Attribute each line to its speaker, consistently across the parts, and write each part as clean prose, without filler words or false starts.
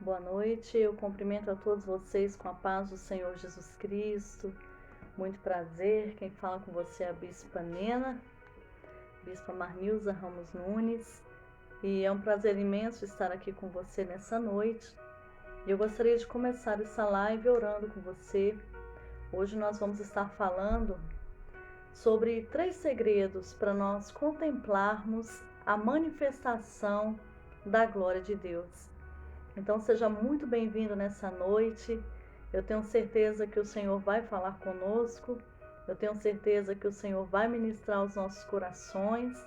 Speaker 1: Boa noite, eu cumprimento a todos vocês com a paz do Senhor Jesus Cristo. Muito prazer, quem fala com você é a Bispa Nena, Bispa Marnilza Ramos Nunes. E é um prazer imenso estar aqui com você nessa noite. E eu gostaria de começar essa live orando com você. Hoje nós vamos estar falando sobre 3 segredos para nós contemplarmos a manifestação da glória de Deus. Então seja muito bem-vindo nessa noite. Eu tenho certeza que o Senhor vai falar conosco. Eu tenho certeza que o Senhor vai ministrar os nossos corações.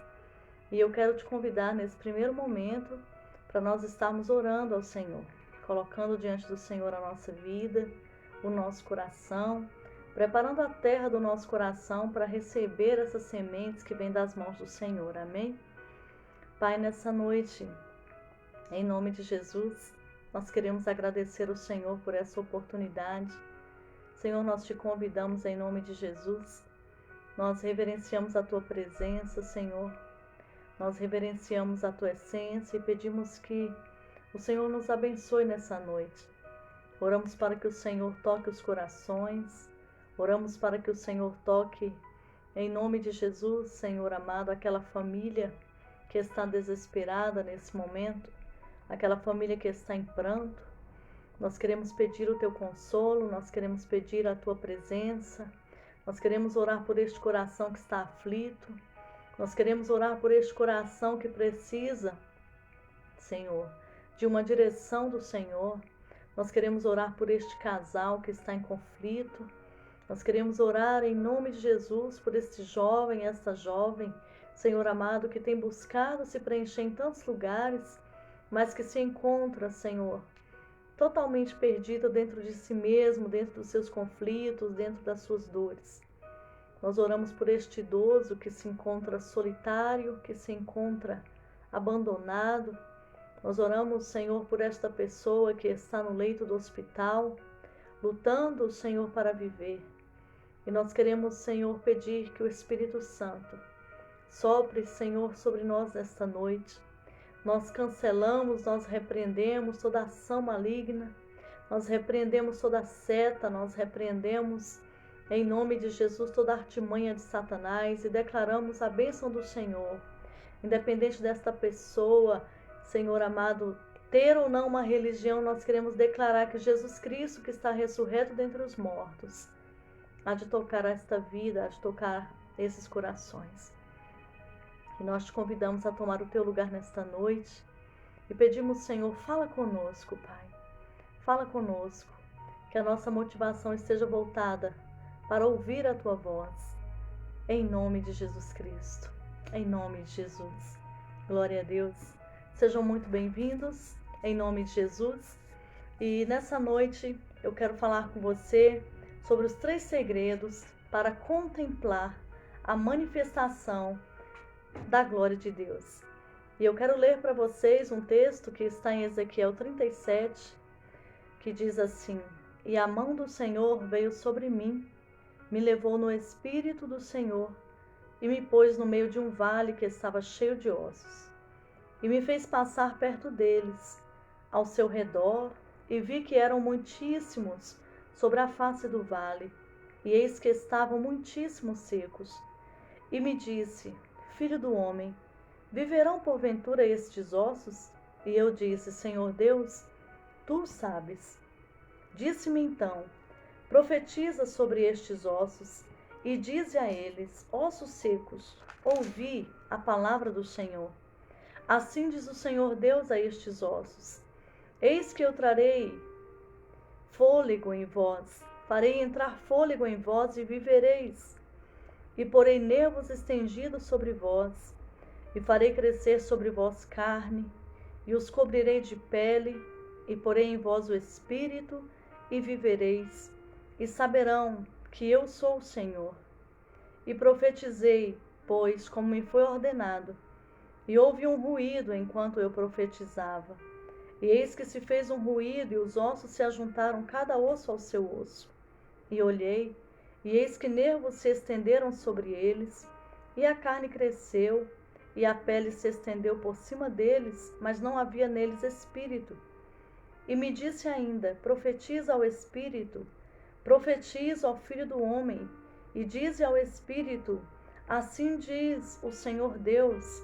Speaker 1: E eu quero te convidar nesse primeiro momento para nós estarmos orando ao Senhor, colocando diante do Senhor a nossa vida, o nosso coração, preparando a terra do nosso coração para receber essas sementes que vêm das mãos do Senhor. Amém? Pai, nessa noite, em nome de Jesus, nós queremos agradecer ao Senhor por essa oportunidade. Senhor, nós te convidamos em nome de Jesus. Nós reverenciamos a tua presença, Senhor. Nós reverenciamos a tua essência e pedimos que o Senhor nos abençoe nessa noite. Oramos para que o Senhor toque os corações. Oramos para que o Senhor toque, em nome de Jesus, Senhor amado, aquela família que está desesperada nesse momento, aquela família que está em pranto. Nós queremos pedir o teu consolo, nós queremos pedir a tua presença, nós queremos orar por este coração que está aflito, nós queremos orar por este coração que precisa, Senhor, de uma direção do Senhor. Nós queremos orar por este casal que está em conflito. Nós queremos orar em nome de Jesus por este jovem, esta jovem, Senhor amado, que tem buscado se preencher em tantos lugares, mas que se encontra, Senhor, totalmente perdida dentro de si mesmo, dentro dos seus conflitos, dentro das suas dores. Nós oramos por este idoso que se encontra solitário, que se encontra abandonado. Nós oramos, Senhor, por esta pessoa que está no leito do hospital, lutando, Senhor, para viver. E nós queremos, Senhor, pedir que o Espírito Santo sopre, Senhor, sobre nós nesta noite. Nós cancelamos, nós repreendemos toda ação maligna, nós repreendemos toda seta, nós repreendemos em nome de Jesus toda artimanha de Satanás e declaramos a bênção do Senhor. Independente desta pessoa, Senhor amado, ter ou não uma religião, nós queremos declarar que Jesus Cristo, que está ressurreto dentre os mortos, há de tocar esta vida, há de tocar esses corações. E nós te convidamos a tomar o teu lugar nesta noite e pedimos, Senhor, fala conosco, Pai. Fala conosco, que a nossa motivação esteja voltada para ouvir a tua voz. Em nome de Jesus Cristo. Em nome de Jesus. Glória a Deus. Sejam muito bem-vindos, em nome de Jesus. E nessa noite eu quero falar com você sobre os 3 segredos para contemplar a manifestação da glória de Deus. E eu quero ler para vocês um texto que está em Ezequiel 37, que diz assim: E a mão do Senhor veio sobre mim, me levou no Espírito do Senhor e me pôs no meio de um vale que estava cheio de ossos. E me fez passar perto deles, ao seu redor, e vi que eram muitíssimos sobre a face do vale, e eis que estavam muitíssimos secos. E me disse: Filho do homem, viverão porventura estes ossos? E eu disse: Senhor Deus, tu sabes. Disse-me então: Profetiza sobre estes ossos, e dize a eles: Ossos secos, ouvi a palavra do Senhor. Assim diz o Senhor Deus a estes ossos: Eis que eu trarei fôlego em vós, farei entrar fôlego em vós e vivereis. E porei nervos estendidos sobre vós, e farei crescer sobre vós carne, e os cobrirei de pele, e porei em vós o espírito, e vivereis, e saberão que eu sou o Senhor. E profetizei, pois, como me foi ordenado, e houve um ruído enquanto eu profetizava. E eis que se fez um ruído, e os ossos se ajuntaram cada osso ao seu osso. E olhei, e eis que nervos se estenderam sobre eles, e a carne cresceu, e a pele se estendeu por cima deles, mas não havia neles espírito. E me disse ainda: profetiza ao Espírito, profetiza ao Filho do Homem, e dize ao Espírito: assim diz o Senhor Deus,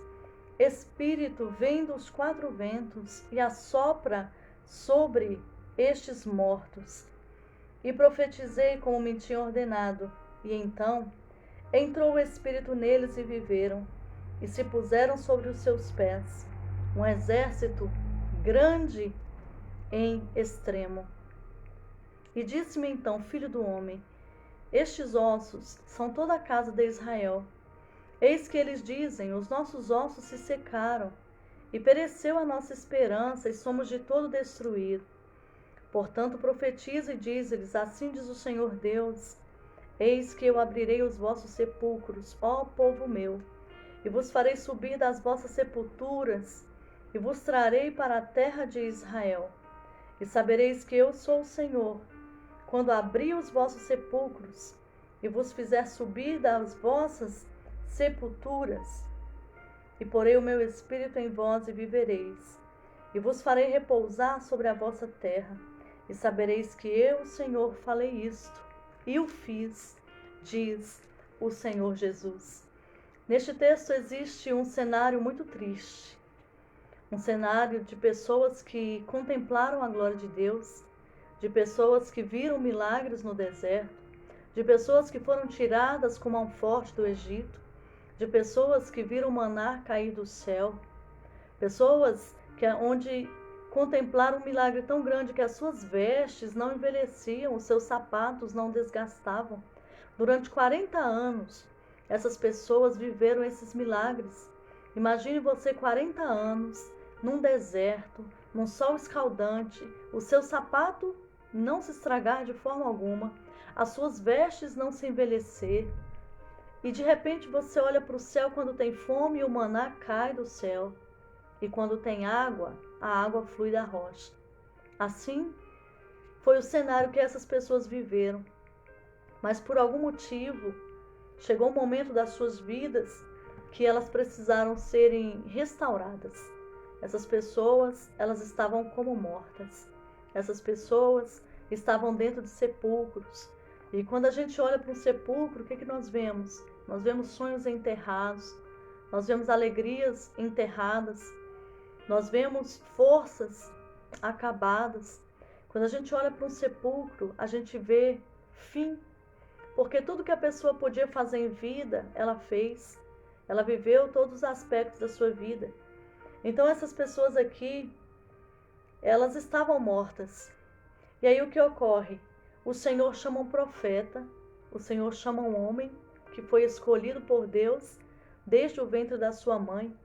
Speaker 1: Espírito, vem dos quatro ventos e assopra sobre estes mortos. E profetizei como me tinha ordenado, e então entrou o Espírito neles e viveram, e se puseram sobre os seus pés, um exército grande em extremo. E disse-me então: filho do homem, estes ossos são toda a casa de Israel. Eis que eles dizem: os nossos ossos se secaram, e pereceu a nossa esperança, e somos de todo destruídos. Portanto, profetiza e diz-lhes: assim diz o Senhor Deus: eis que eu abrirei os vossos sepulcros, ó povo meu, e vos farei subir das vossas sepulturas, e vos trarei para a terra de Israel. E sabereis que eu sou o Senhor, quando abrir os vossos sepulcros, e vos fizer subir das vossas sepulturas, e porei o meu espírito em vós e vivereis, e vos farei repousar sobre a vossa terra, e sabereis que eu, o Senhor, falei isto, e o fiz, diz o Senhor Jesus. Neste texto existe um cenário muito triste, um cenário de pessoas que contemplaram a glória de Deus, de pessoas que viram milagres no deserto, de pessoas que foram tiradas com mão forte do Egito, de pessoas que viram o maná cair do céu, pessoas onde contemplaram um milagre tão grande que as suas vestes não envelheciam, os seus sapatos não desgastavam. Durante 40 anos, essas pessoas viveram esses milagres. Imagine você 40 anos num deserto, num sol escaldante, o seu sapato não se estragar de forma alguma, as suas vestes não se envelhecer. E de repente você olha para o céu quando tem fome e o maná cai do céu. E quando tem água, a água flui da rocha. Assim foi o cenário que essas pessoas viveram. Mas por algum motivo, chegou um momento das suas vidas que elas precisaram serem restauradas. Essas pessoas, elas estavam como mortas. Essas pessoas estavam dentro de sepulcros. E quando a gente olha para um sepulcro, o que nós vemos? Nós vemos sonhos enterrados, nós vemos alegrias enterradas, nós vemos forças acabadas. Quando a gente olha para um sepulcro, a gente vê fim, porque tudo que a pessoa podia fazer em vida, ela fez. Ela viveu todos os aspectos da sua vida. Então essas pessoas aqui, elas estavam mortas. E aí o que ocorre? O Senhor chama um profeta, o Senhor chama um homem que foi escolhido por Deus desde o ventre da sua mãe.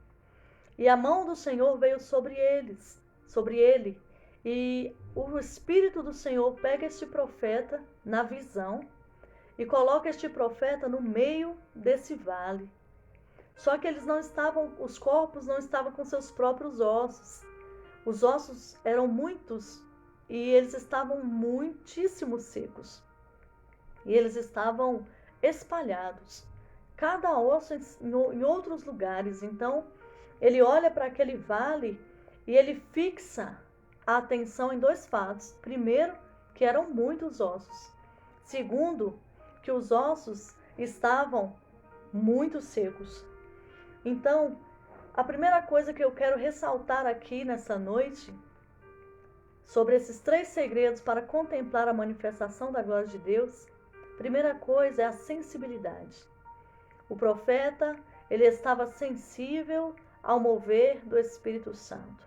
Speaker 1: E a mão do Senhor veio sobre ele. E o Espírito do Senhor pega este profeta na visão e coloca este profeta no meio desse vale. Só que eles não estavam, os corpos não estavam com seus próprios ossos. Os ossos eram muitos e eles estavam muitíssimo secos. E eles estavam espalhados, cada osso em outros lugares. Então, ele olha para aquele vale e ele fixa a atenção em dois fatos. Primeiro, que eram muitos ossos. Segundo, que os ossos estavam muito secos. Então, a primeira coisa que eu quero ressaltar aqui nessa noite, sobre esses 3 segredos para contemplar a manifestação da glória de Deus, primeira coisa é a sensibilidade. O profeta, ele estava sensível ao mover do Espírito Santo.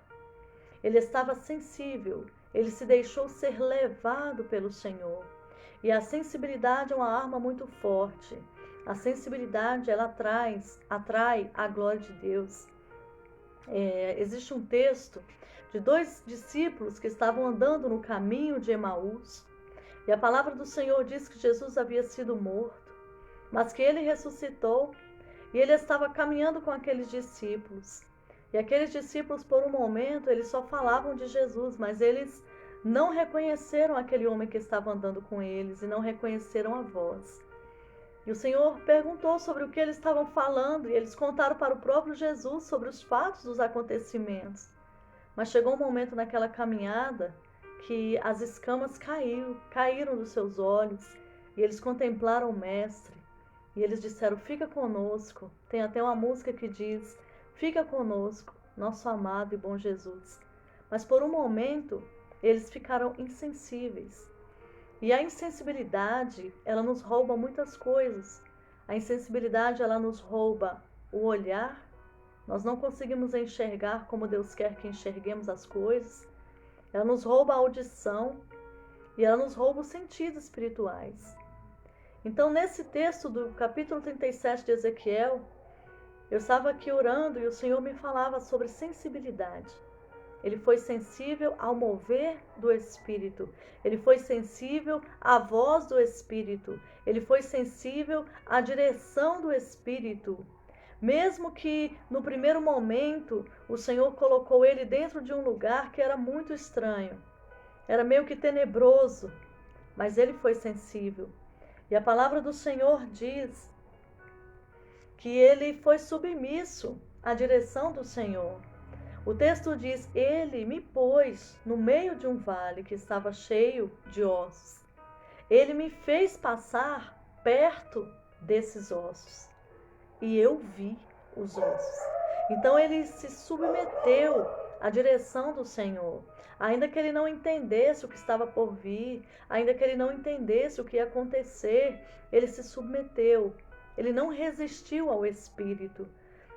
Speaker 1: Ele estava sensível, ele se deixou ser levado pelo Senhor. E a sensibilidade é uma arma muito forte. A sensibilidade, ela atrai a glória de Deus. Existe um texto de 2 discípulos que estavam andando no caminho de Emaús. E a palavra do Senhor diz que Jesus havia sido morto, mas que ele ressuscitou. E ele estava caminhando com aqueles discípulos. E aqueles discípulos, por um momento, eles só falavam de Jesus, mas eles não reconheceram aquele homem que estava andando com eles e não reconheceram a voz. E o Senhor perguntou sobre o que eles estavam falando, e eles contaram para o próprio Jesus sobre os fatos dos acontecimentos. Mas chegou um momento naquela caminhada que as escamas caíram dos seus olhos, e eles contemplaram o Mestre, e eles disseram, fica conosco. Tem até uma música que diz, fica conosco, nosso amado e bom Jesus. Mas por um momento, eles ficaram insensíveis. E a insensibilidade, ela nos rouba muitas coisas. A insensibilidade, ela nos rouba o olhar. Nós não conseguimos enxergar como Deus quer que enxerguemos as coisas. Ela nos rouba a audição e ela nos rouba os sentidos espirituais. Então, nesse texto do capítulo 37 de Ezequiel, eu estava aqui orando e o Senhor me falava sobre sensibilidade. Ele foi sensível ao mover do Espírito. Ele foi sensível à voz do Espírito. Ele foi sensível à direção do Espírito. Mesmo que no primeiro momento o Senhor colocou ele dentro de um lugar que era muito estranho. Era meio que tenebroso, mas ele foi sensível. E a palavra do Senhor diz que ele foi submisso à direção do Senhor. O texto diz, ele me pôs no meio de um vale que estava cheio de ossos. Ele me fez passar perto desses ossos. E eu vi os ossos. Então ele se submeteu à direção do Senhor. Ainda que ele não entendesse o que estava por vir, ainda que ele não entendesse o que ia acontecer, ele se submeteu. Ele não resistiu ao Espírito.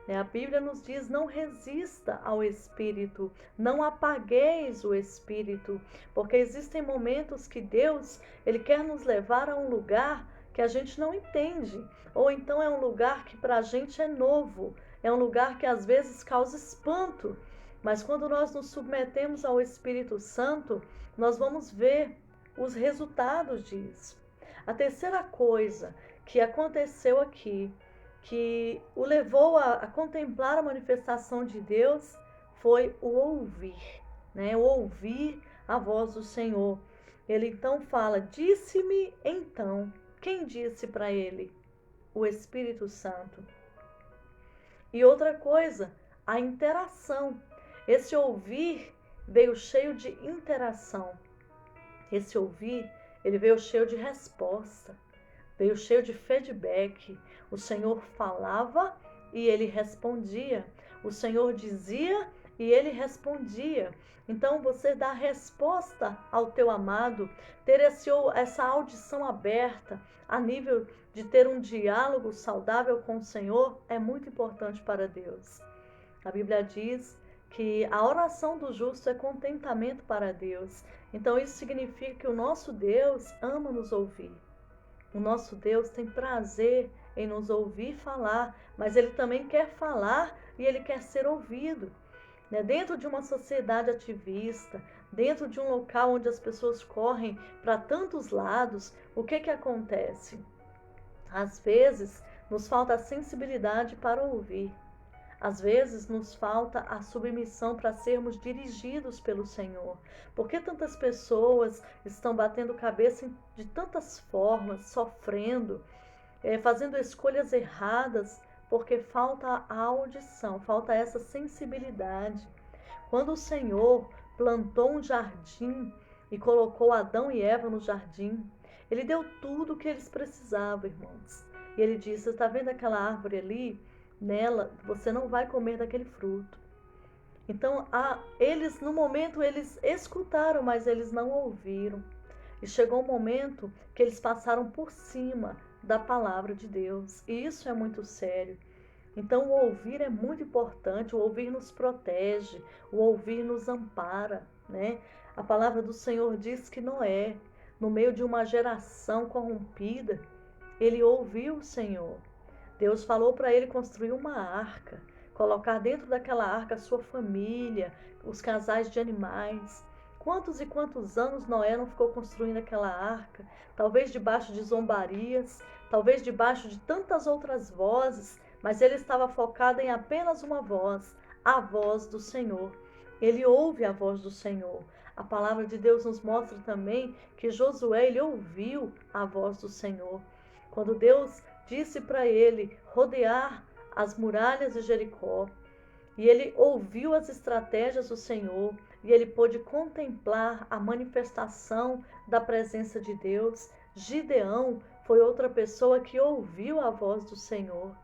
Speaker 1: A Bíblia nos diz, não resista ao Espírito, não apagueis o Espírito, porque existem momentos que Deus, ele quer nos levar a um lugar que a gente não entende, ou então é um lugar que para a gente é novo, é um lugar que às vezes causa espanto, mas quando nós nos submetemos ao Espírito Santo, nós vamos ver os resultados disso. A terceira coisa que aconteceu aqui, que o levou a contemplar a manifestação de Deus, foi o ouvir, né? O ouvir a voz do Senhor. Ele então fala, disse-me então. Quem disse para ele? O Espírito Santo. E outra coisa, a interação. Esse ouvir veio cheio de interação. Esse ouvir, ele veio cheio de resposta. Veio cheio de feedback. O Senhor falava e ele respondia. O Senhor dizia e ele respondia. Então você dá resposta ao teu amado, ter essa audição aberta, a nível de ter um diálogo saudável com o Senhor, é muito importante para Deus. A Bíblia diz que a oração do justo é contentamento para Deus. Então isso significa que o nosso Deus ama nos ouvir. O nosso Deus tem prazer em nos ouvir falar, mas Ele também quer falar e Ele quer ser ouvido. Dentro de uma sociedade ativista, dentro de um local onde as pessoas correm para tantos lados, o que acontece? Às vezes, nos falta a sensibilidade para ouvir. Às vezes nos falta a submissão para sermos dirigidos pelo Senhor. Por que tantas pessoas estão batendo cabeça de tantas formas, sofrendo, fazendo escolhas erradas? Porque falta a audição, falta essa sensibilidade. Quando o Senhor plantou um jardim e colocou Adão e Eva no jardim, Ele deu tudo o que eles precisavam, irmãos. E Ele disse, está vendo aquela árvore ali? Nela, você não vai comer daquele fruto. Então, eles no momento, eles escutaram, mas eles não ouviram. E chegou um momento que eles passaram por cima da palavra de Deus. E isso é muito sério. Então, o ouvir é muito importante. O ouvir nos protege. O ouvir nos ampara, né? A palavra do Senhor diz que Noé, no meio de uma geração corrompida, ele ouviu o Senhor. Deus falou para ele construir uma arca, colocar dentro daquela arca a sua família, os casais de animais. Quantos e quantos anos Noé não ficou construindo aquela arca? Talvez debaixo de zombarias, talvez debaixo de tantas outras vozes, mas ele estava focado em apenas uma voz, a voz do Senhor. Ele ouve a voz do Senhor. A palavra de Deus nos mostra também que Josué, ele ouviu a voz do Senhor. Quando Deus disse para ele rodear as muralhas de Jericó, e ele ouviu as estratégias do Senhor, e ele pôde contemplar a manifestação da presença de Deus. Gideão foi outra pessoa que ouviu a voz do Senhor.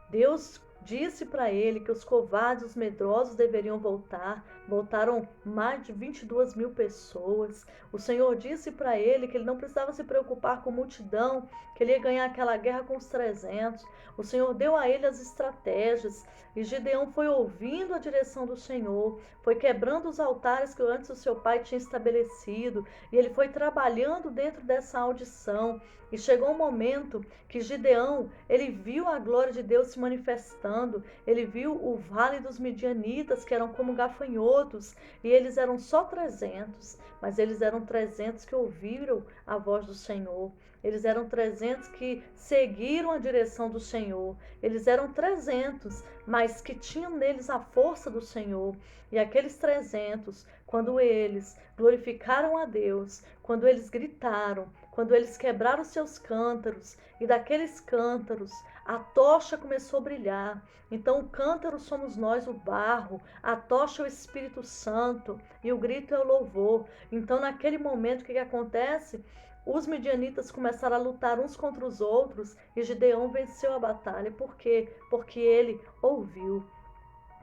Speaker 1: Deus disse para ele que os covardes, os medrosos deveriam voltar. Voltaram mais de 22 mil pessoas. O Senhor disse para ele que ele não precisava se preocupar com multidão, que ele ia ganhar aquela guerra com os 300. O Senhor deu a ele as estratégias. E Gideão foi ouvindo a direção do Senhor, foi quebrando os altares que antes o seu pai tinha estabelecido, e ele foi trabalhando dentro dessa audição. E chegou um momento que Gideão, ele viu a glória de Deus se manifestando, ele viu o vale dos midianitas, que eram como gafanhotos, e eles eram só 300, mas eles eram 300 que ouviram a voz do Senhor. Eles eram 300 que seguiram a direção do Senhor. Eles eram 300, mas que tinham neles a força do Senhor. E aqueles 300, quando eles glorificaram a Deus, quando eles gritaram, quando eles quebraram seus cântaros, e daqueles cântaros a tocha começou a brilhar. Então o cântaro somos nós, o barro, a tocha é o Espírito Santo, e o grito é o louvor. Então naquele momento o que acontece? Os midianitas começaram a lutar uns contra os outros, e Gideão venceu a batalha. Por quê? Porque ele ouviu.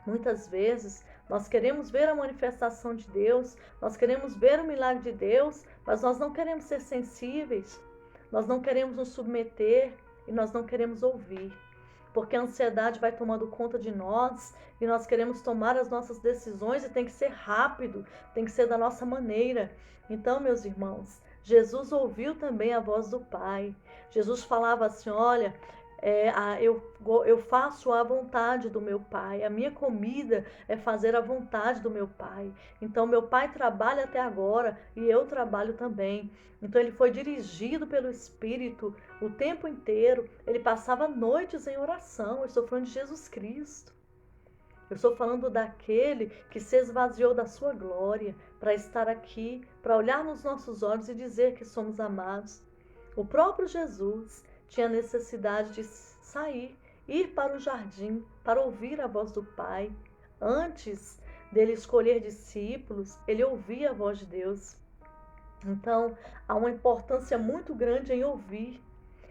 Speaker 1: Muitas vezes nós queremos ver a manifestação de Deus, nós queremos ver o milagre de Deus, mas nós não queremos ser sensíveis, nós não queremos nos submeter e nós não queremos ouvir. Porque a ansiedade vai tomando conta de nós e nós queremos tomar as nossas decisões, e tem que ser rápido, tem que ser da nossa maneira. Então, meus irmãos, Jesus ouviu também a voz do Pai. Jesus falava assim: olha, eu faço a vontade do meu Pai. A minha comida é fazer a vontade do meu Pai. Então meu Pai trabalha até agora e eu trabalho também. Então ele foi dirigido pelo Espírito o tempo inteiro. Ele passava noites em oração. Eu estou falando de Jesus Cristo. Eu estou falando daquele que se esvaziou da sua glória para estar aqui, para olhar nos nossos olhos e dizer que somos amados. O próprio Jesus tinha necessidade de sair, ir para o jardim, para ouvir a voz do Pai. Antes dele escolher discípulos, ele ouvia a voz de Deus. Então, há uma importância muito grande em ouvir.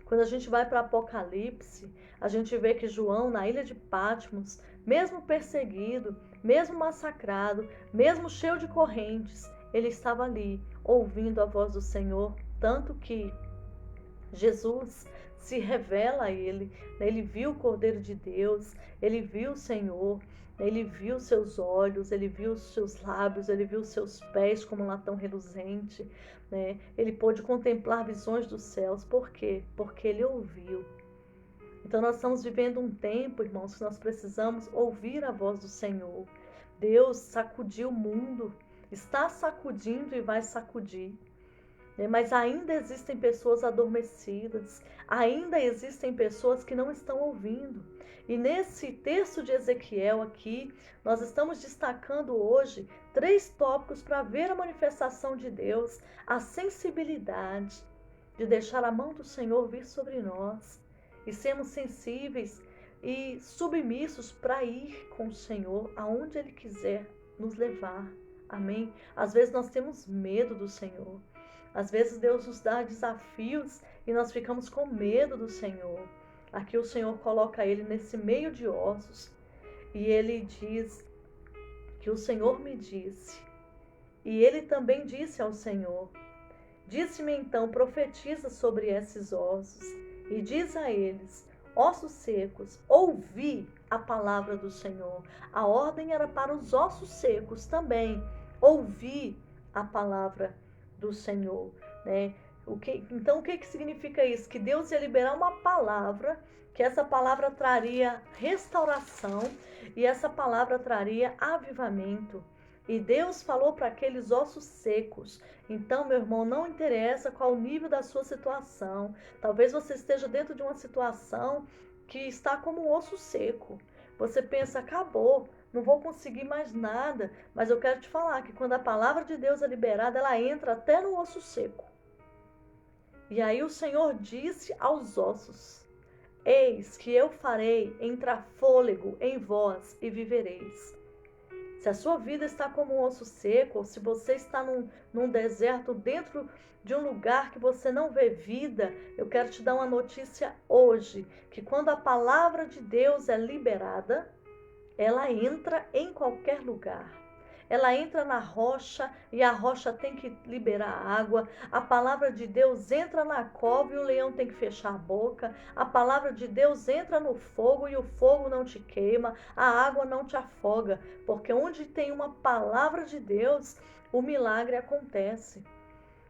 Speaker 1: Quando a gente vai para Apocalipse, a gente vê que João, na ilha de Patmos, mesmo perseguido, mesmo massacrado, mesmo cheio de correntes, ele estava ali, ouvindo a voz do Senhor, tanto que Jesus se revela a ele, ele viu o Cordeiro de Deus, ele viu o Senhor, ele viu seus olhos, ele viu os seus lábios, ele viu os seus pés como um latão reluzente, né? Ele pôde contemplar visões dos céus. Por quê? Porque ele ouviu. Então nós estamos vivendo um tempo, irmãos, que nós precisamos ouvir a voz do Senhor. Deus sacudiu o mundo, está sacudindo e vai sacudir. Mas ainda existem pessoas adormecidas, ainda existem pessoas que não estão ouvindo. E nesse texto de Ezequiel aqui, nós estamos destacando hoje 3 tópicos para ver a manifestação de Deus, a sensibilidade de deixar a mão do Senhor vir sobre nós e sermos sensíveis e submissos para ir com o Senhor aonde Ele quiser nos levar. Amém? Às vezes nós temos medo do Senhor. Às vezes Deus nos dá desafios e nós ficamos com medo do Senhor. Aqui o Senhor coloca ele nesse meio de ossos e ele diz que o Senhor me disse. E ele também disse ao Senhor: disse-me então, profetiza sobre esses ossos e diz a eles: ossos secos, ouvi a palavra do Senhor. A ordem era para os ossos secos também, ouvi a palavra do Senhor, né? Então o que significa isso? Que Deus ia liberar uma palavra, que essa palavra traria restauração e essa palavra traria avivamento. E Deus falou para aqueles ossos secos. Então, meu irmão, não interessa qual o nível da sua situação. Talvez você esteja dentro de uma situação que está como um osso seco. Você pensa: acabou, não vou conseguir mais nada. Mas eu quero te falar que quando a palavra de Deus é liberada, ela entra até no osso seco. E aí o Senhor disse aos ossos: Eis que eu farei entrar fôlego em vós e vivereis. Se a sua vida está como um osso seco, ou se você está num deserto, dentro de um lugar que você não vê vida, eu quero te dar uma notícia hoje, que quando a palavra de Deus é liberada, ela entra em qualquer lugar. Ela entra na rocha e a rocha tem que liberar água. A palavra de Deus entra na cova e o leão tem que fechar a boca. A palavra de Deus entra no fogo e o fogo não te queima. A água não te afoga. Porque onde tem uma palavra de Deus, o milagre acontece.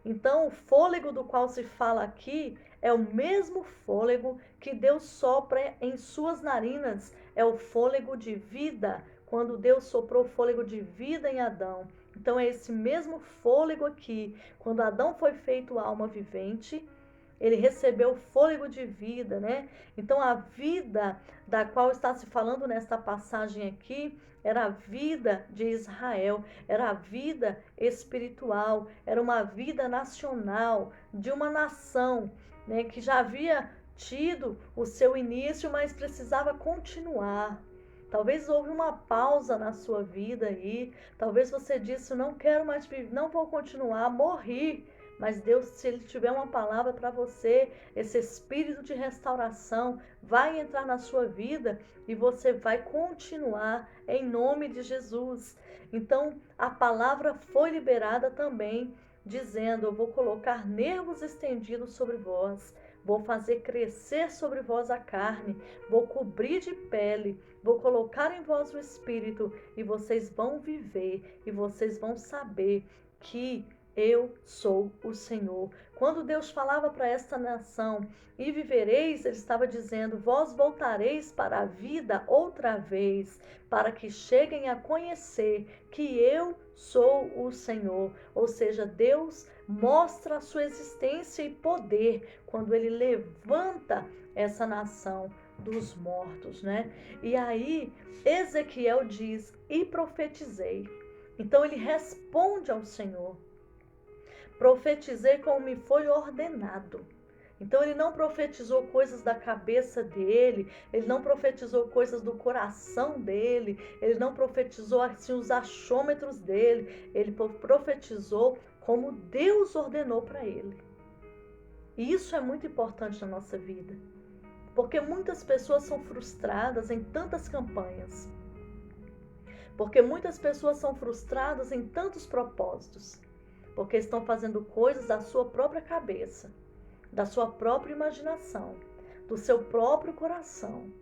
Speaker 1: Então, o fôlego do qual se fala aqui é o mesmo fôlego que Deus sopra em suas narinas. É o fôlego de vida, quando Deus soprou o fôlego de vida em Adão. Então, é esse mesmo fôlego aqui. Quando Adão foi feito alma vivente, ele recebeu o fôlego de vida, né? Então, a vida da qual está se falando nesta passagem aqui era a vida de Israel, era a vida espiritual, era uma vida nacional, de uma nação, né, que já havia tido o seu início, mas precisava continuar. Talvez houve uma pausa na sua vida aí, talvez você disse, não quero mais viver, não vou continuar, morri. Mas Deus, se Ele tiver uma palavra para você, esse espírito de restauração vai entrar na sua vida e você vai continuar em nome de Jesus. Então, a palavra foi liberada também, dizendo, eu vou colocar nervos estendidos sobre vós, vou fazer crescer sobre vós a carne, vou cobrir de pele, vou colocar em vós o espírito e vocês vão viver e vocês vão saber que eu sou o Senhor. Quando Deus falava para esta nação, e vivereis, Ele estava dizendo, vós voltareis para a vida outra vez, para que cheguem a conhecer que eu sou o Senhor. Ou seja, Deus mostra a sua existência e poder quando Ele levanta essa nação dos mortos, né? E aí, Ezequiel diz, e profetizei. Então ele responde ao Senhor. Profetizei como me foi ordenado. Então ele não profetizou coisas da cabeça dele, ele não profetizou coisas do coração dele, ele não profetizou assim os achômetros dele, ele profetizou como Deus ordenou para ele. E isso é muito importante na nossa vida, porque muitas pessoas são frustradas em tantas campanhas, porque muitas pessoas são frustradas em tantos propósitos, porque estão fazendo coisas da sua própria cabeça, da sua própria imaginação, do seu próprio coração.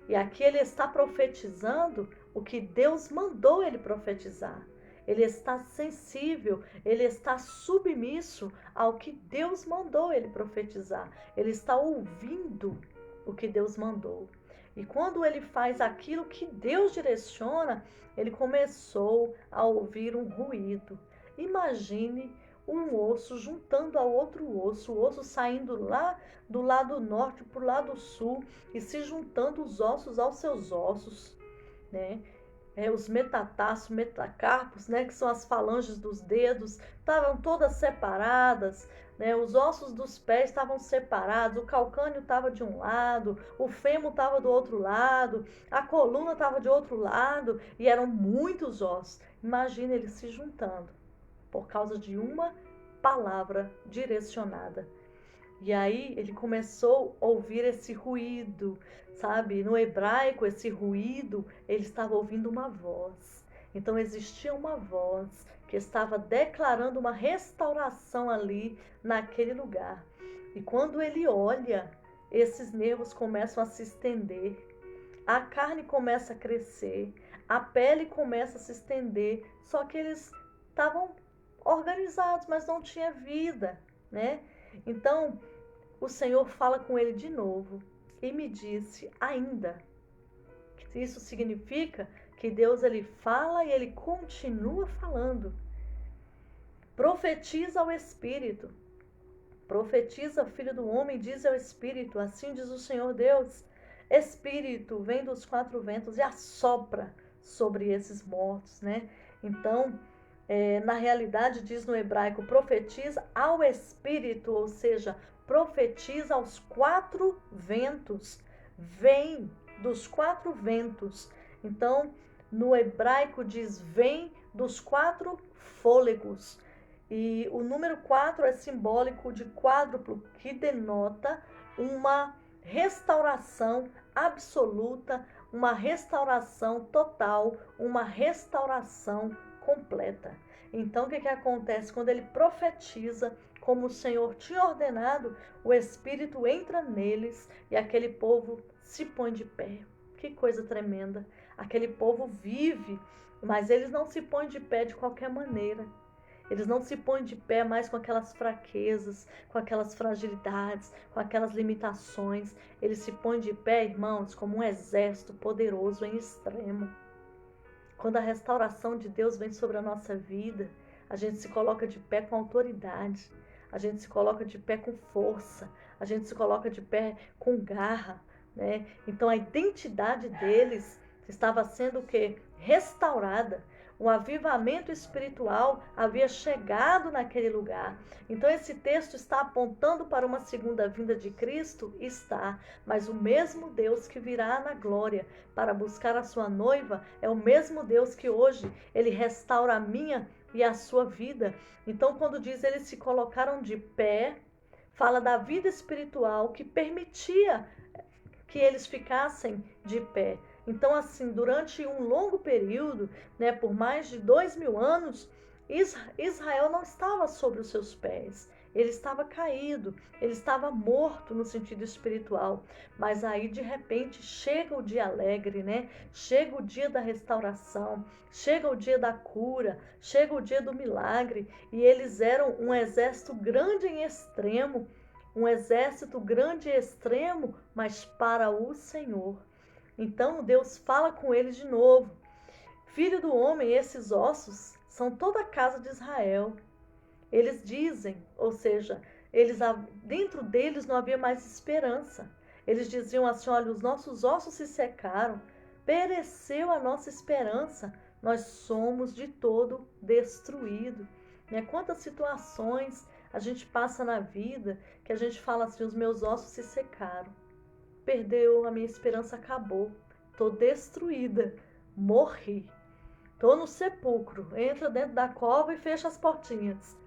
Speaker 1: E aqui ele está profetizando o que Deus mandou ele profetizar. Ele está sensível, ele está submisso ao que Deus mandou ele profetizar. Ele está ouvindo o que Deus mandou. E quando ele faz aquilo que Deus direciona, ele começou a ouvir um ruído. Imagine um osso juntando a outro osso, o osso saindo lá do lado norte para o lado sul e se juntando os ossos aos seus ossos, né? Os metatarsos, metacarpos, né, que são as falanges dos dedos, estavam todas separadas, né? Os ossos dos pés estavam separados, o calcânio estava de um lado, o fêmur estava do outro lado, a coluna estava de outro lado, e eram muitos ossos. Imagina eles se juntando por causa de uma palavra direcionada. E aí ele começou a ouvir esse ruído, sabe? No hebraico, esse ruído, ele estava ouvindo uma voz. Então existia uma voz que estava declarando uma restauração ali naquele lugar. E quando ele olha, esses nervos começam a se estender, a carne começa a crescer, a pele começa a se estender, só que eles estavam organizados, mas não tinha vida, né? Então, o Senhor fala com ele de novo e me disse ainda. Isso significa que Deus, ele fala e ele continua falando. Profetiza ao Espírito. Profetiza, filho do homem, diz ao Espírito, assim diz o Senhor Deus. Espírito vem dos quatro ventos e assopra sobre esses mortos, né? Então, na realidade, diz no hebraico, profetiza ao Espírito, ou seja, profetiza aos quatro ventos. vem dos 4 ventos. Então, no hebraico diz vem dos 4 fôlegos. E o número 4 é simbólico de quádruplo, que denota uma restauração absoluta, uma restauração total, uma restauração completa. Então, o que acontece? Quando ele profetiza, como o Senhor tinha ordenado, o Espírito entra neles e aquele povo se põe de pé. Que coisa tremenda! Aquele povo vive, mas eles não se põem de pé de qualquer maneira. Eles não se põem de pé mais com aquelas fraquezas, com aquelas fragilidades, com aquelas limitações. Eles se põem de pé, irmãos, como um exército poderoso em extremo. Quando a restauração de Deus vem sobre a nossa vida, a gente se coloca de pé com autoridade, a gente se coloca de pé com força, a gente se coloca de pé com garra, né? Então a identidade deles estava sendo o quê? Restaurada. O avivamento espiritual havia chegado naquele lugar. Então esse texto está apontando para uma segunda vinda de Cristo? Está. Mas o mesmo Deus que virá na glória para buscar a sua noiva é o mesmo Deus que hoje ele restaura a minha e a sua vida. Então quando diz eles se colocaram de pé, fala da vida espiritual que permitia que eles ficassem de pé. Então, assim, durante um longo período, né, por mais de 2000 anos, Israel não estava sobre os seus pés. Ele estava caído, ele estava morto no sentido espiritual. Mas aí, de repente, chega o dia alegre, né? Chega o dia da restauração, chega o dia da cura, chega o dia do milagre. E eles eram um exército grande em extremo, um exército grande e extremo, mas para o Senhor. Então Deus fala com eles de novo. Filho do homem, esses ossos são toda a casa de Israel. Eles dizem, ou seja, dentro deles não havia mais esperança. Eles diziam assim, olha, os nossos ossos se secaram, pereceu a nossa esperança, nós somos de todo destruídos. Quantas situações a gente passa na vida que a gente fala assim, os meus ossos se secaram. Perdeu, a minha esperança acabou, estou destruída, morri, estou no sepulcro, entra dentro da cova e fecha as portinhas.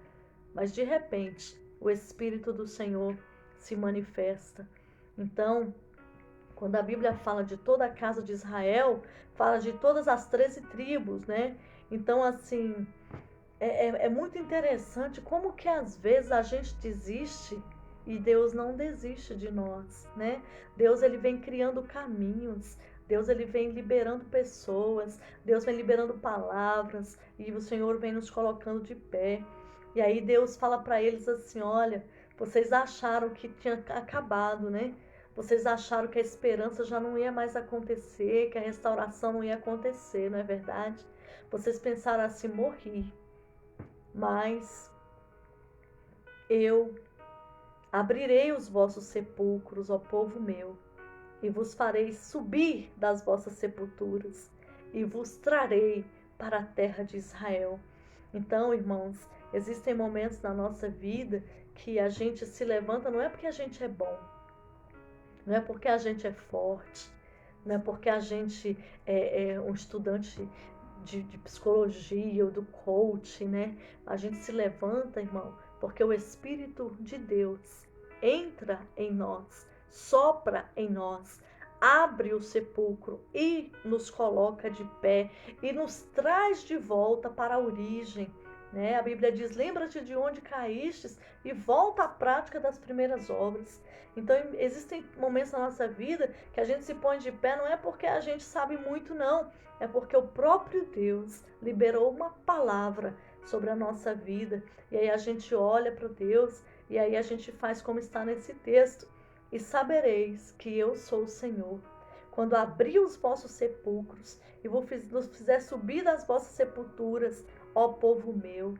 Speaker 1: Mas de repente, o Espírito do Senhor se manifesta. Então, quando a Bíblia fala de toda a casa de Israel, fala de todas as 13 tribos, né? Então, assim, é muito interessante como que às vezes a gente desiste e Deus não desiste de nós, né? Deus, ele vem criando caminhos, Deus, ele vem liberando pessoas, Deus vem liberando palavras e o Senhor vem nos colocando de pé. E aí Deus fala para eles assim, olha, vocês acharam que tinha acabado, né? Vocês acharam que a esperança já não ia mais acontecer, que a restauração não ia acontecer, não é verdade? Vocês pensaram assim, morri, mas eu abrirei os vossos sepulcros, ó povo meu, e vos farei subir das vossas sepulturas, e vos trarei para a terra de Israel. Então, irmãos, existem momentos na nossa vida que a gente se levanta, não é porque a gente é bom, não é porque a gente é forte, não é porque a gente é um estudante de psicologia ou do coach, né? A gente se levanta, irmão, porque o Espírito de Deus entra em nós, sopra em nós, abre o sepulcro e nos coloca de pé e nos traz de volta para a origem, né? A Bíblia diz, lembra-te de onde caístes e volta à prática das primeiras obras. Então existem momentos na nossa vida que a gente se põe de pé, não é porque a gente sabe muito, não, é porque o próprio Deus liberou uma palavra sobre a nossa vida, e aí a gente olha para Deus, e aí a gente faz como está nesse texto, e sabereis que eu sou o Senhor, quando abrir os vossos sepulcros, e vos fizer subir das vossas sepulturas, ó povo meu.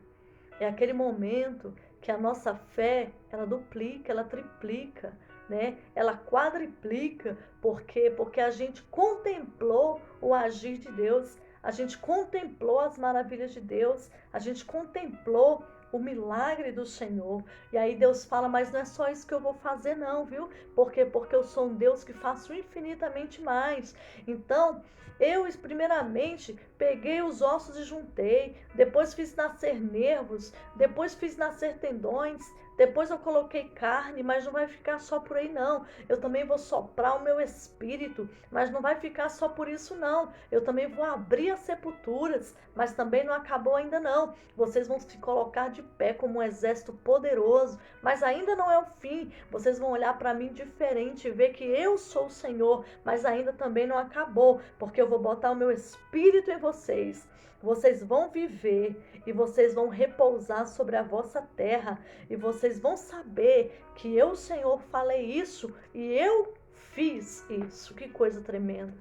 Speaker 1: É aquele momento que a nossa fé, ela duplica, ela triplica, né? Ela quadriplica, porque a gente contemplou o agir de Deus, a gente contemplou as maravilhas de Deus, a gente contemplou o milagre do Senhor. E aí Deus fala, mas não é só isso que eu vou fazer não, viu? Por quê? Porque eu sou um Deus que faço infinitamente mais. Então, eu primeiramente peguei os ossos e juntei, depois fiz nascer nervos, depois fiz nascer tendões, depois eu coloquei carne, mas não vai ficar só por aí não. Eu também vou soprar o meu espírito, mas não vai ficar só por isso não. Eu também vou abrir as sepulturas, mas também não acabou ainda não. Vocês vão se colocar de pé como um exército poderoso, mas ainda não é o fim. Vocês vão olhar para mim diferente e ver que eu sou o Senhor, mas ainda também não acabou, porque eu vou botar o meu espírito em vocês. Vocês vão viver e vocês vão repousar sobre a vossa terra e vocês vão saber que eu, Senhor, falei isso e eu fiz isso. Que coisa tremenda.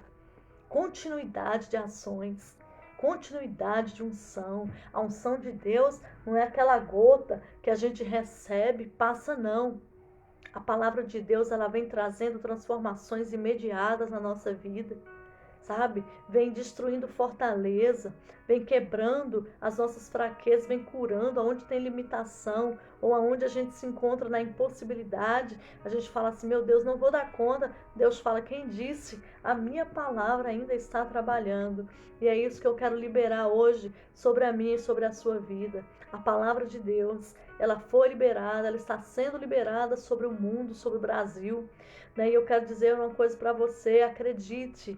Speaker 1: Continuidade de ações, continuidade de unção. A unção de Deus não é aquela gota que a gente recebe, passa não. A palavra de Deus, ela vem trazendo transformações imediatas na nossa vida, sabe? Vem destruindo fortaleza, vem quebrando as nossas fraquezas, vem curando aonde tem limitação ou aonde a gente se encontra na impossibilidade. A gente fala assim, meu Deus, não vou dar conta. Deus fala, quem disse? A minha palavra ainda está trabalhando. E é isso que eu quero liberar hoje sobre a minha e sobre a sua vida. A palavra de Deus, ela foi liberada, ela está sendo liberada sobre o mundo, sobre o Brasil. E eu quero dizer uma coisa para você, acredite.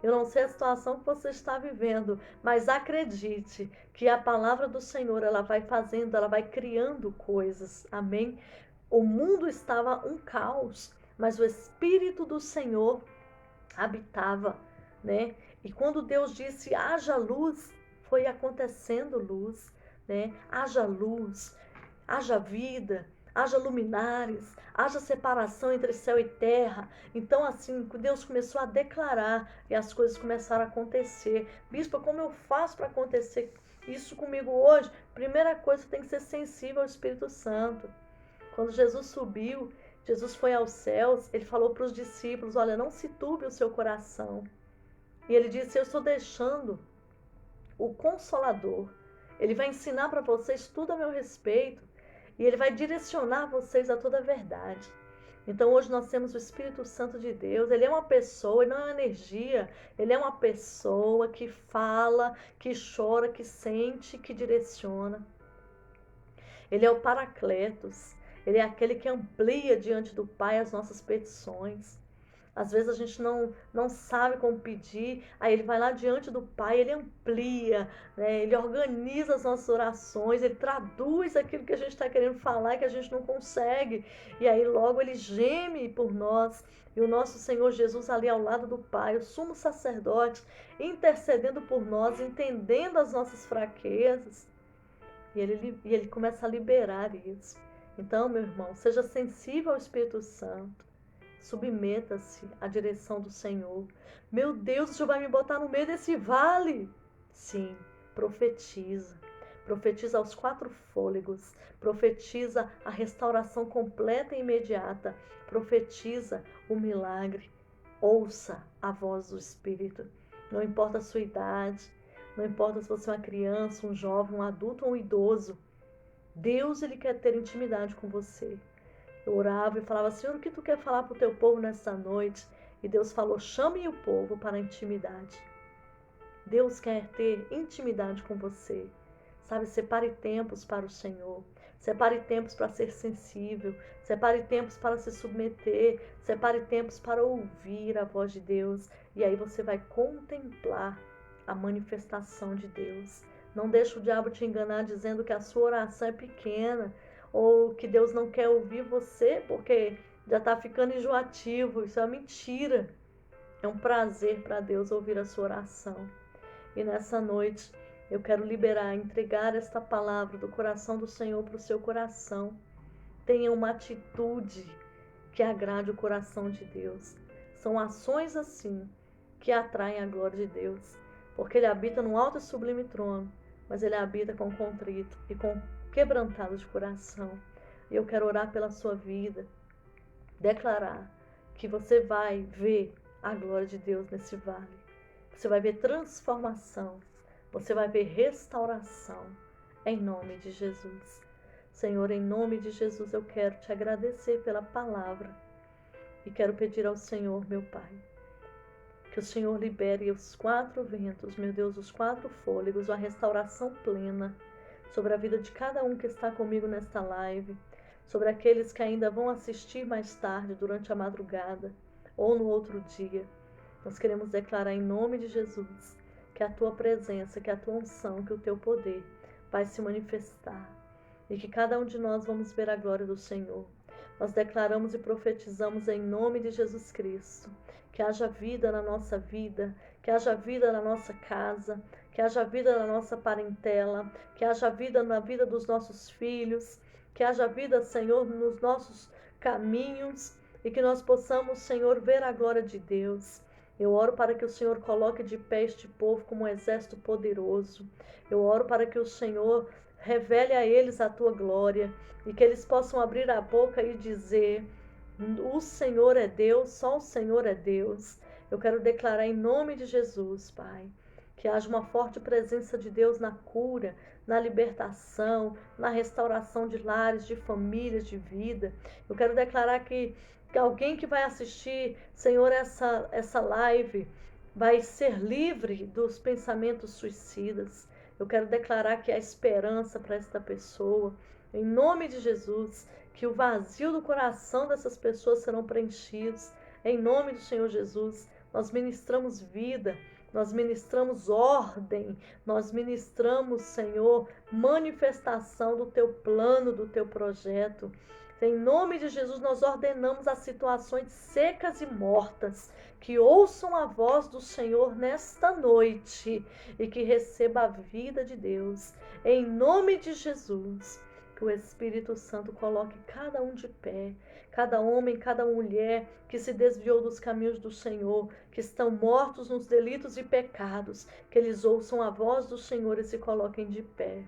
Speaker 1: Eu não sei a situação que você está vivendo, mas acredite que a palavra do Senhor, ela vai fazendo, ela vai criando coisas. Amém? O mundo estava um caos, mas o Espírito do Senhor habitava, né? E quando Deus disse, haja luz, foi acontecendo luz, né? Haja luz, haja vida, haja luminares, haja separação entre céu e terra. Então, assim, Deus começou a declarar e as coisas começaram a acontecer. Bispa, como eu faço para acontecer isso comigo hoje? Primeira coisa, tem que ser sensível ao Espírito Santo. Quando Jesus subiu, Jesus foi aos céus, ele falou para os discípulos, olha, não se turbe o seu coração. E ele disse, eu estou deixando o Consolador. Ele vai ensinar para vocês tudo a meu respeito. E ele vai direcionar vocês a toda a verdade. Então hoje nós temos o Espírito Santo de Deus. Ele é uma pessoa, ele não é uma energia. Ele é uma pessoa que fala, que chora, que sente, que direciona. Ele é o Paracletos. Ele é aquele que amplia diante do Pai as nossas petições. Às vezes a gente não sabe como pedir, aí ele vai lá diante do Pai, ele amplia, né? Ele organiza as nossas orações, ele traduz aquilo que a gente está querendo falar e que a gente não consegue, e aí logo ele geme por nós, e o nosso Senhor Jesus ali ao lado do Pai, o sumo sacerdote, intercedendo por nós, entendendo as nossas fraquezas, e ele começa a liberar isso. Então, meu irmão, seja sensível ao Espírito Santo. Submeta-se à direção do Senhor. Meu Deus, o Senhor vai me botar no meio desse vale? Sim, profetiza. Profetiza aos 4 fôlegos. Profetiza a restauração completa e imediata. Profetiza o milagre. Ouça a voz do Espírito. Não importa a sua idade, não importa se você é uma criança, um jovem, um adulto ou um idoso. Deus, ele quer ter intimidade com você. Eu orava e falava, Senhor, o que tu quer falar para o teu povo nesta noite? E Deus falou, chame o povo para a intimidade. Deus quer ter intimidade com você. Sabe, separe tempos para o Senhor. Separe tempos para ser sensível. Separe tempos para se submeter. Separe tempos para ouvir a voz de Deus. E aí você vai contemplar a manifestação de Deus. Não deixe o diabo te enganar dizendo que a sua oração é pequena, ou que Deus não quer ouvir você porque já está ficando enjoativo. Isso é uma mentira. É um prazer para Deus ouvir a sua oração. E nessa noite eu quero liberar, entregar esta palavra do coração do Senhor para o seu coração. Tenha uma atitude que agrade o coração de Deus. São ações assim que atraem a glória de Deus, porque Ele habita num alto e sublime trono, mas Ele habita com contrito e com quebrantado de coração. E eu quero orar pela sua vida, declarar que você vai ver a glória de Deus nesse vale. Você vai ver transformação, você vai ver restauração, em nome de Jesus. Senhor, em nome de Jesus, eu quero te agradecer pela palavra e quero pedir ao Senhor, meu Pai, que o Senhor libere os 4 ventos, meu Deus, os 4 fôlegos, a restauração plena sobre a vida de cada um que está comigo nesta live, sobre aqueles que ainda vão assistir mais tarde, durante a madrugada ou no outro dia. Nós queremos declarar em nome de Jesus que a tua presença, que a tua unção, que o teu poder vai se manifestar e que cada um de nós vamos ver a glória do Senhor. Nós declaramos e profetizamos em nome de Jesus Cristo que haja vida na nossa vida, que haja vida na nossa casa, que haja vida na nossa parentela, que haja vida na vida dos nossos filhos, que haja vida, Senhor, nos nossos caminhos e que nós possamos, Senhor, ver a glória de Deus. Eu oro para que o Senhor coloque de pé este povo como um exército poderoso. Eu oro para que o Senhor revele a eles a tua glória e que eles possam abrir a boca e dizer: o Senhor é Deus, só o Senhor é Deus. Eu quero declarar em nome de Jesus, Pai, que haja uma forte presença de Deus na cura, na libertação, na restauração de lares, de famílias, de vida. Eu quero declarar que alguém que vai assistir, Senhor, essa live, vai ser livre dos pensamentos suicidas. Eu quero declarar que há esperança para esta pessoa. Em nome de Jesus, que o vazio do coração dessas pessoas serão preenchidos. Em nome do Senhor Jesus, nós ministramos vida, nós ministramos ordem, nós ministramos, Senhor, manifestação do teu plano, do teu projeto. Em nome de Jesus, nós ordenamos as situações secas e mortas que ouçam a voz do Senhor nesta noite e que receba a vida de Deus. Em nome de Jesus, que o Espírito Santo coloque cada um de pé, cada homem, cada mulher que se desviou dos caminhos do Senhor, que estão mortos nos delitos e pecados, que eles ouçam a voz do Senhor e se coloquem de pé,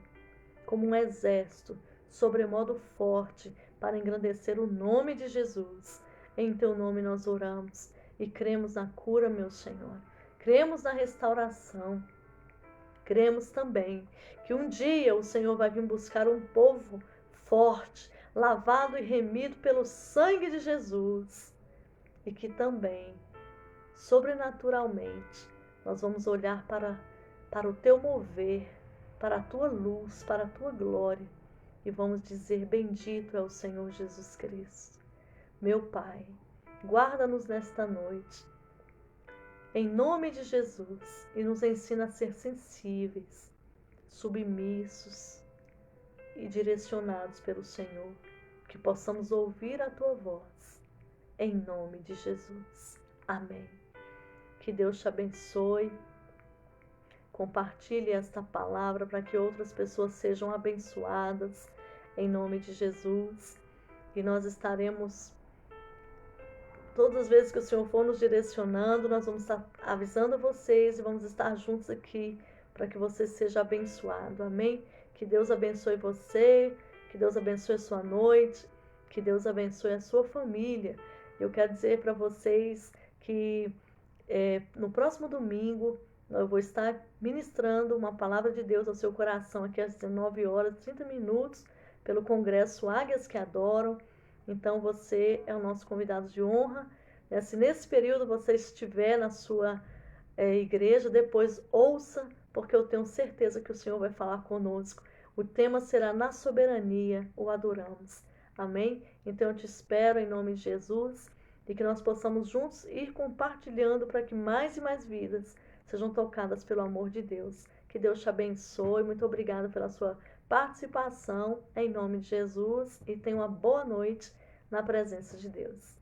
Speaker 1: como um exército, sobremodo forte, para engrandecer o nome de Jesus. Em teu nome nós oramos e cremos na cura, meu Senhor. Cremos na restauração. Cremos também que um dia o Senhor vai vir buscar um povo forte, lavado e remido pelo sangue de Jesus. E que também, sobrenaturalmente, nós vamos olhar para o teu mover, para a tua luz, para a tua glória. E vamos dizer: bendito é o Senhor Jesus Cristo. Meu Pai, guarda-nos nesta noite, em nome de Jesus, e nos ensina a ser sensíveis, submissos e direcionados pelo Senhor, que possamos ouvir a tua voz, em nome de Jesus. Amém. Que Deus te abençoe. Compartilhe esta palavra para que outras pessoas sejam abençoadas, em nome de Jesus. E nós estaremos, todas as vezes que o Senhor for nos direcionando, nós vamos estar avisando vocês e vamos estar juntos aqui para que você seja abençoado. Amém? Que Deus abençoe você, que Deus abençoe a sua noite, que Deus abençoe a sua família. Eu quero dizer para vocês que no próximo domingo eu vou estar ministrando uma palavra de Deus ao seu coração aqui às 19h30 pelo Congresso Águias que Adoram. Então você é o nosso convidado de honra. Se nesse período você estiver na sua igreja, depois ouça, porque eu tenho certeza que o Senhor vai falar conosco. O tema será Na Soberania o Adoramos. Amém? Então eu te espero em nome de Jesus e que nós possamos juntos ir compartilhando para que mais e mais vidas sejam tocadas pelo amor de Deus. Que Deus te abençoe. Muito obrigada pela sua participação em nome de Jesus e tenha uma boa noite na presença de Deus.